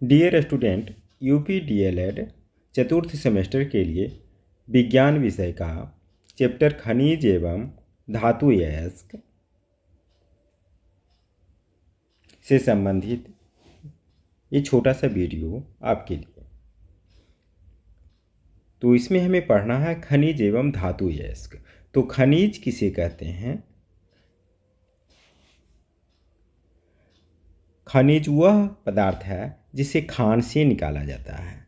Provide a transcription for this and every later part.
Dear student, UP DElEd चतुर्थ semester के लिए विज्ञान विषय का चैप्टर खनिज एवं धातु अयस्क से संबंधित ये छोटा सा वीडियो आपके लिए। तो इसमें हमें पढ़ना है खनिज एवं धातु अयस्क। तो खनिज किसे कहते हैं? खनिज वह पदार्थ है जिसे खान से निकाला जाता है।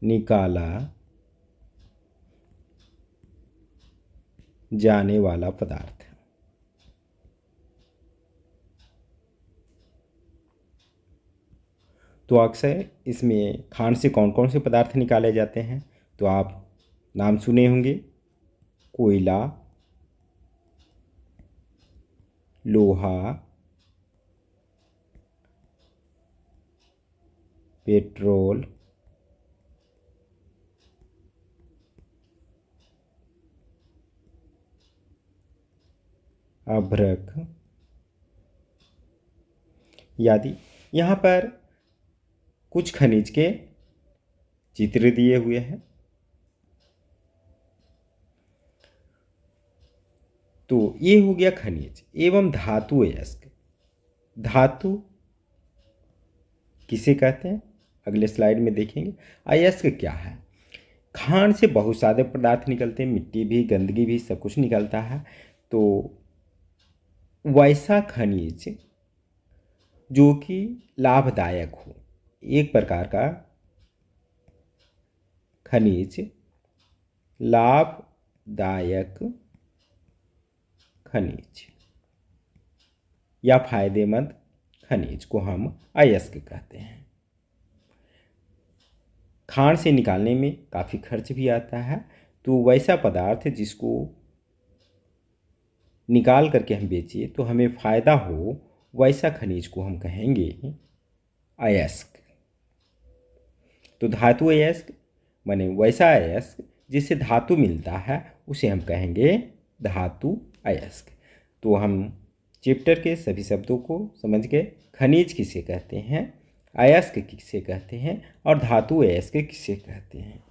निकाला जाने वाला पदार्थ। तो अक्सर इसमें खान से कौन कौन से पदार्थ निकाले जाते हैं? तो आप नाम सुने होंगे, कोयला, लोहा, पेट्रोल, अभ्रक आदि। यहाँ पर कुछ खनिज के चित्र दिए हुए हैं। तो ये हो गया खनिज एवं धातु अयस्क। धातु किसे कहते हैं अगले स्लाइड में देखेंगे। अयस्क क्या है? खान से बहुत सारे पदार्थ निकलते हैं, मिट्टी भी, गंदगी भी, सब कुछ निकलता है। तो वैसा खनिज जो कि लाभदायक हो, एक प्रकार का खनिज लाभदायक खनिज या फायदेमंद खनिज को हम अयस्क कहते हैं। खान से निकालने में काफ़ी खर्च भी आता है। तो वैसा पदार्थ जिसको निकाल करके हम बेचिए तो हमें फ़ायदा हो, वैसा खनिज को हम कहेंगे अयस्क। तो धातु अयस्क माने वैसा अयस्क जिससे धातु मिलता है, उसे हम कहेंगे धातु अयस्क। तो हम चैप्टर के सभी शब्दों को समझ गए। खनिज किसे कहते हैं, अयस्क किसे कहते हैं और धातु अयस्क किसे कहते हैं।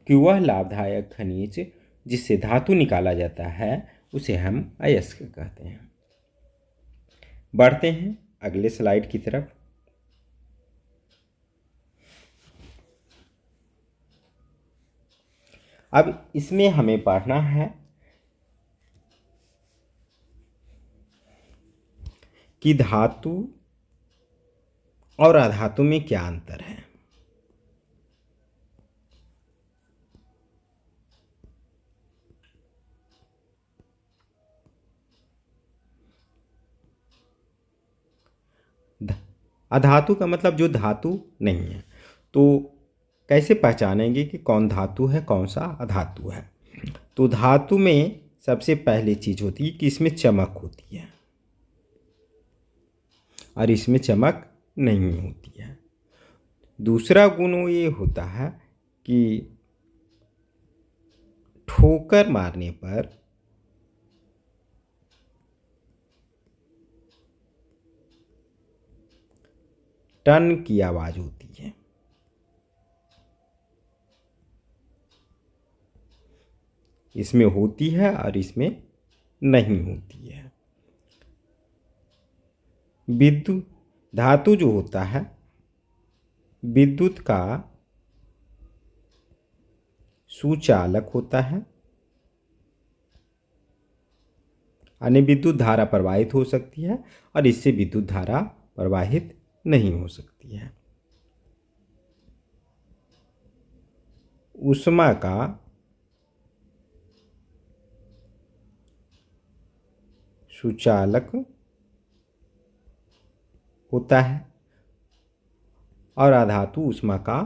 कि वह लाभदायक खनिज जिससे धातु निकाला जाता है उसे हम अयस्क कहते हैं। बढ़ते हैं अगले स्लाइड की तरफ। अब इसमें हमें पढ़ना है कि धातु और अधातु में क्या अंतर है। अधातु का मतलब जो धातु नहीं है। तो कैसे पहचानेंगे कि कौन धातु है, कौन सा अधातु है? तो धातु में सबसे पहली चीज़ होती है कि इसमें चमक होती है और इसमें चमक नहीं होती है। दूसरा गुण ये होता है कि ठोकर मारने पर टन की आवाज़ होती है। इसमें होती है और इसमें नहीं होती है। विद्युत धातु जो होता है, विद्युत का सुचालक होता है, यानी विद्युत धारा प्रवाहित हो सकती है और इससे विद्युत धारा प्रवाहित नहीं हो सकती है। ऊष्मा का सुचालक होता है और अधातु ऊष्मा का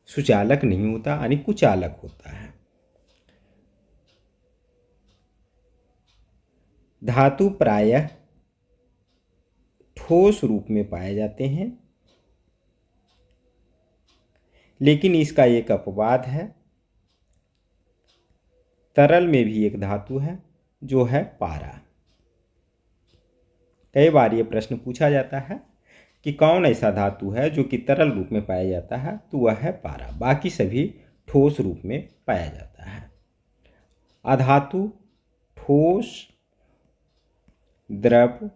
सुचालक नहीं होता, यानी कुचालक होता है। धातु प्रायः ठोस रूप में पाए जाते हैं, लेकिन इसका एक अपवाद है। तरल में भी एक धातु है जो है पारा। कई बार ये प्रश्न पूछा जाता है कि कौन ऐसा धातु है जो कि तरल रूप में पाया जाता है, तो वह है पारा। बाकी सभी ठोस रूप में पाया जाता है। अधातु ठोस, द्रव,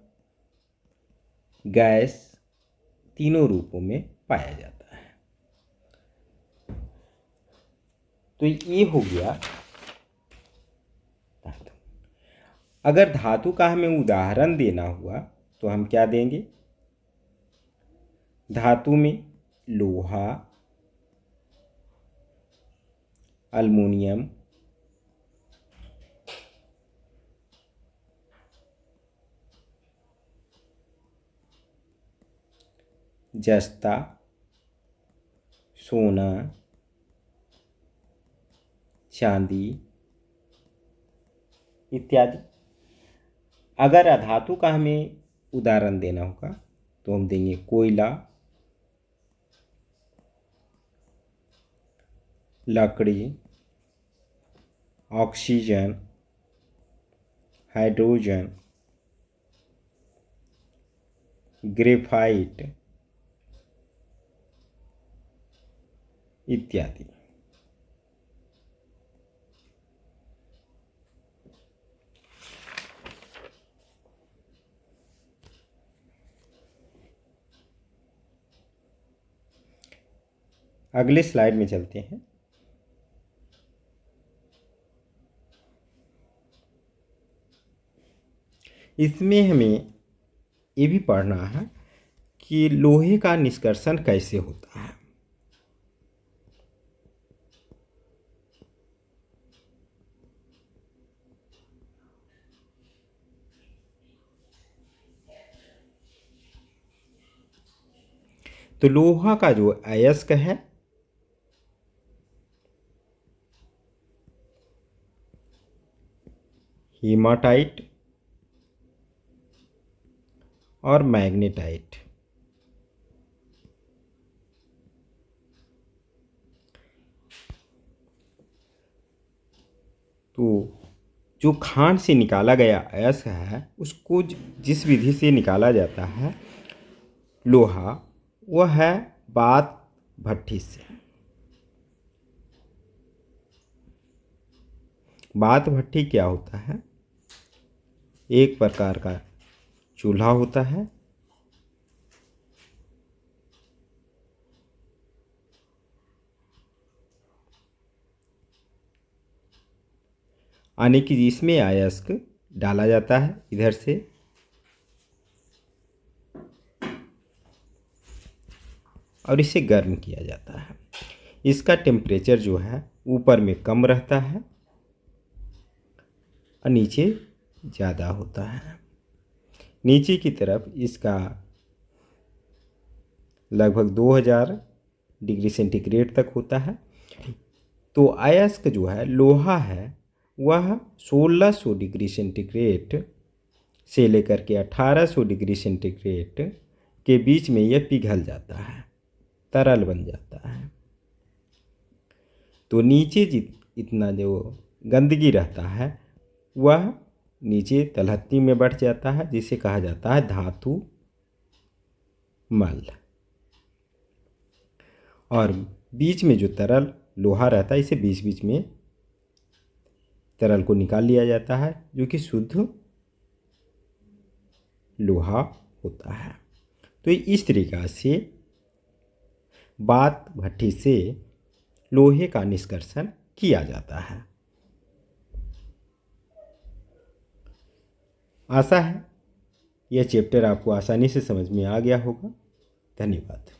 गैस तीनों रूपों में पाया जाता है। तो ये हो गया धातु। अगर धातु का हमें उदाहरण देना हुआ तो हम क्या देंगे? धातु में लोहा, अल्युमिनियम, जस्ता, सोना, चांदी इत्यादि। अगर अधातु का हमें उदाहरण देना होगा तो हम देंगे कोयला, लकड़ी, ऑक्सीजन, हाइड्रोजन, ग्रेफाइट इत्यादि। अगले स्लाइड में चलते हैं। इसमें हमें ये भी पढ़ना है कि लोहे का निष्कर्षण कैसे होता है। तो लोहा का जो अयस्क है हीमाटाइट और मैग्नेटाइट, तो जो खान से निकाला गया अयस्क है उसको जिस विधि से निकाला जाता है लोहा, वह है बात भट्ठी से। बात भट्ठी क्या होता है? एक प्रकार का चूल्हा होता है। यानी कि जिसमें अयस्क डाला जाता है इधर से, और इसे गर्म किया जाता है। इसका टेम्परेचर जो है ऊपर में कम रहता है और नीचे ज़्यादा होता है। नीचे की तरफ इसका लगभग 2000 डिग्री सेंटीग्रेड तक होता है। तो अयस्क जो है लोहा है वह 1600 डिग्री सेंटीग्रेड से लेकर के 1800 डिग्री सेंटीग्रेड के बीच में यह पिघल जाता है, तरल बन जाता है। तो नीचे इतना जो गंदगी रहता है वह नीचे तलहटी में बढ़ जाता है, जिसे कहा जाता है धातु मल। और बीच में जो तरल लोहा रहता है इसे बीच बीच में तरल को निकाल लिया जाता है, जो कि शुद्ध लोहा होता है। तो इस तरीक़ा से बात भट्ठी से लोहे का निष्कर्षण किया जाता है। आशा है यह चैप्टर आपको आसानी से समझ में आ गया होगा। धन्यवाद।